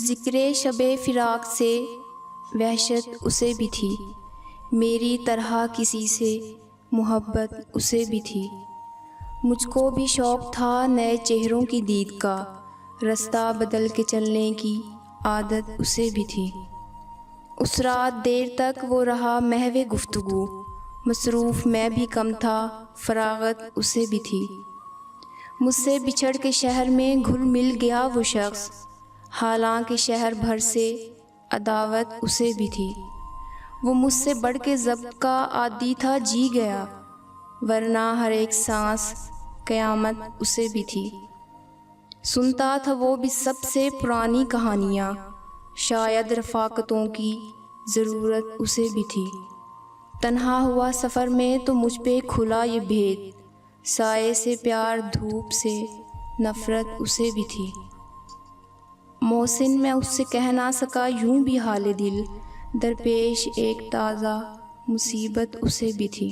ज़िक्रे शबे फ़िराक से वहशत उसे भी थी, मेरी तरह किसी से मोहब्बत उसे भी थी। मुझको भी शौक़ था नए चेहरों की दीद का, रास्ता बदल के चलने की आदत उसे भी थी। उस रात देर तक वो रहा महवे गुफ्तगू, मसरूफ़ मैं भी कम था, फ़राग़त उसे भी थी। मुझसे बिछड़ के शहर में घुल मिल गया वो शख्स, हालांकि शहर भर से अदावत उसे भी थी। वो मुझसे बढ़ के ज़ब्त का आदी था, जी गया, वरना हर एक सांस क़यामत उसे भी थी। सुनता था वो भी सबसे पुरानी कहानियाँ, शायद रफ़ाक़तों की ज़रूरत उसे भी थी। तन्हा हुआ सफ़र में तो मुझ पे खुला ये भेद, साए से प्यार धूप से नफ़रत उसे भी थी। मोहसिन मैं उससे कह ना सका यूं भी हाले दिल, दरपेश एक ताज़ा मुसीबत उसे भी थी।